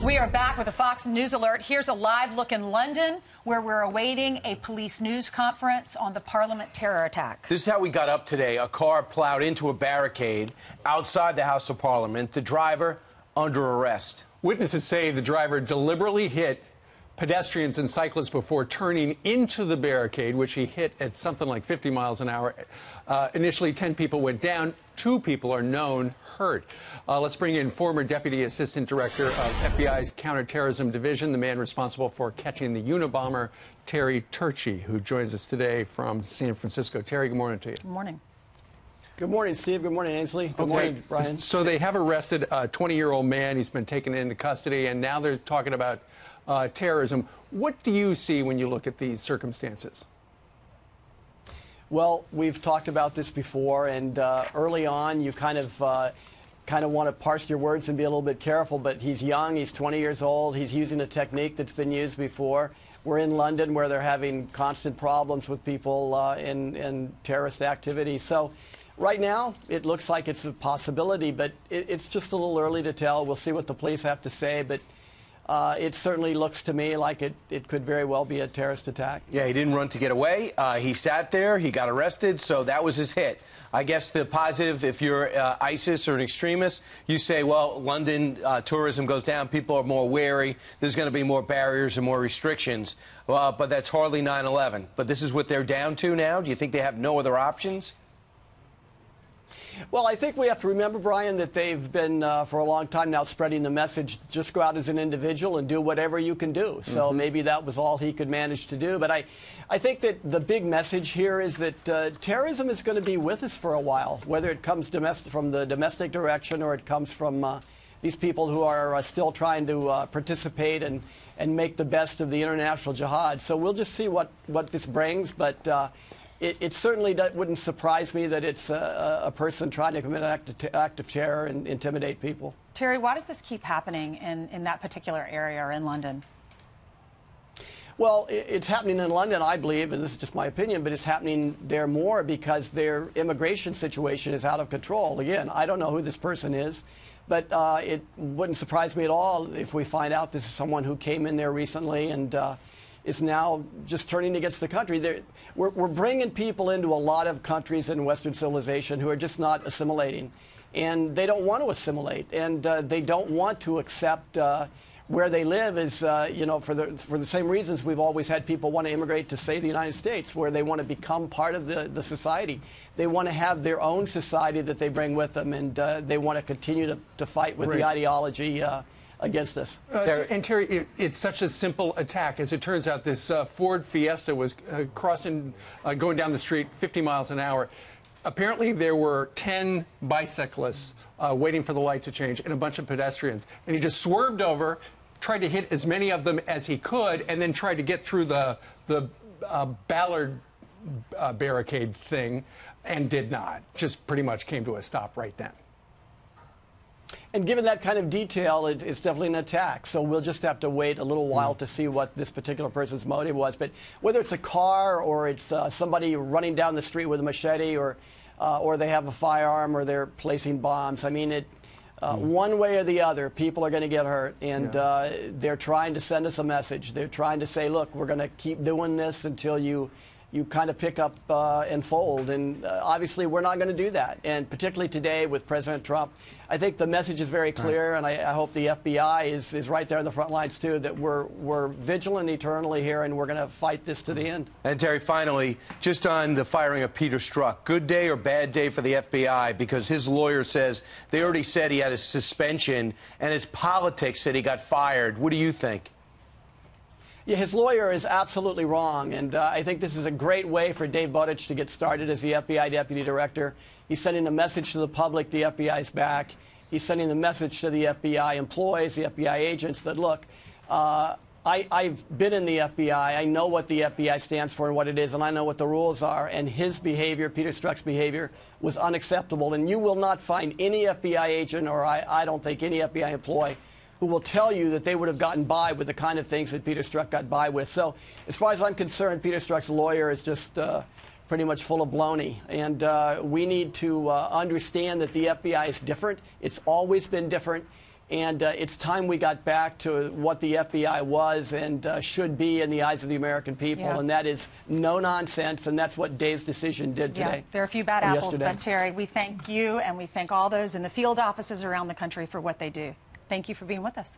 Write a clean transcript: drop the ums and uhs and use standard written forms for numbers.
We are back with a Fox News alert. Here's a live look in London, where we're awaiting a police news conference on the Parliament terror attack. This is how we got up today. A car plowed into a barricade outside the House of Parliament. The driver under arrest. Witnesses say the driver deliberately hit pedestrians and cyclists before turning into the barricade, which he hit at something like 50 miles an hour. Initially, 10 people went down. 2 people are known hurt. Let's bring in former Deputy Assistant Director of FBI's Counterterrorism Division, the man responsible for catching the Unabomber, Terry Turchi, who joins us today from San Francisco. Terry, good morning to you. Good morning. Good morning, Steve. Good morning, Ainsley. Good morning, Brian. So they have arrested a 20-year-old man. He's been taken into custody, and now they're talking about terrorism. What do you see when you look at these circumstances? Well, we've talked about this before, and early on, you kind of want to parse your words and be a little bit careful. But he's young. He's 20 years old. He's using a technique that's been used before. We're in London, where they're having constant problems with people in terrorist activity. So right now, it looks like it's a possibility, but it's just a little early to tell. We'll see what the police have to say, but it certainly looks to me like it could very well be a terrorist attack. Yeah, he didn't run to get away. He sat there. He got arrested, so that was his hit. I guess the positive, if you're ISIS or an extremist, you say, well, London tourism goes down. People are more wary. There's going to be more barriers and more restrictions. But that's hardly 9/11. But this is what they're down to now? Do you think they have no other options? Well, I think we have to remember, Brian, that they've been for a long time now spreading the message, just go out as an individual and do whatever you can do. So maybe that was all he could manage to do. But I think that the big message here is that terrorism is going to be with us for a while, whether it comes from the domestic direction or it comes from these people who are still trying to participate and make the best of the international jihad. So we'll just see what this brings. But it certainly wouldn't surprise me that it's a person trying to commit an act of terror and intimidate people. Terry, why does this keep happening in that particular area or in London? Well, it's happening in London, I believe, and this is just my opinion, but it's happening there more because their immigration situation is out of control. Again, I don't know who this person is, but it wouldn't surprise me at all if we find out this is someone who came in there recently and is now just turning against the country. We're bringing people into a lot of countries in Western civilization who are just not assimilating. And they don't want to assimilate. And they don't want to accept where they live is, for the same reasons we've always had people want to immigrate to, say, the United States, where they want to become part of the society. They want to have their own society that they bring with them, and they want to continue to fight with the ideology against us. And Terry, it's such a simple attack. As it turns out, this Ford Fiesta was going down the street 50 miles an hour. Apparently, there were 10 bicyclists waiting for the light to change and a bunch of pedestrians. And he just swerved over, tried to hit as many of them as he could, and then tried to get through the Ballard barricade thing and did not. Just pretty much came to a stop right then. And given that kind of detail, it's definitely an attack. So we'll just have to wait a little while to see what this particular person's motive was. But whether it's a car or it's somebody running down the street with a machete or they have a firearm or they're placing bombs, I mean, one way or the other, people are going to get hurt. And they're trying to send us a message. They're trying to say, look, we're going to keep doing this until you kind of pick up and fold. And obviously, we're not going to do that. And particularly today with President Trump, I think the message is very clear, and I hope the FBI is right there in the front lines, too, that we're vigilant eternally here, and we're going to fight this to the end. And, Terry, finally, just on the firing of Peter Strzok, good day or bad day for the FBI? Because his lawyer says they already said he had a suspension, and it's politics that he got fired. What do you think? Yeah, his lawyer is absolutely wrong, and I think this is a great way for Dave Buttigieg to get started as the FBI Deputy Director. He's sending a message to the public the FBI's back. He's sending the message to the FBI employees, the FBI agents, that, look, I've been in the FBI. I know what the FBI stands for and what it is, and I know what the rules are, and his behavior, Peter Strzok's behavior, was unacceptable. And you will not find any FBI agent, or I don't think any FBI employee, who will tell you that they would have gotten by with the kind of things that Peter Strzok got by with. So as far as I'm concerned, Peter Strzok's lawyer is just pretty much full of baloney. And we need to understand that the FBI is different. It's always been different. And it's time we got back to what the FBI was and should be in the eyes of the American people. Yeah. And that is no nonsense. And that's what Dave's decision did today. Yeah, there are a few bad or apples, yesterday. but Terry, we thank you and we thank all those in the field offices around the country for what they do. Thank you for being with us.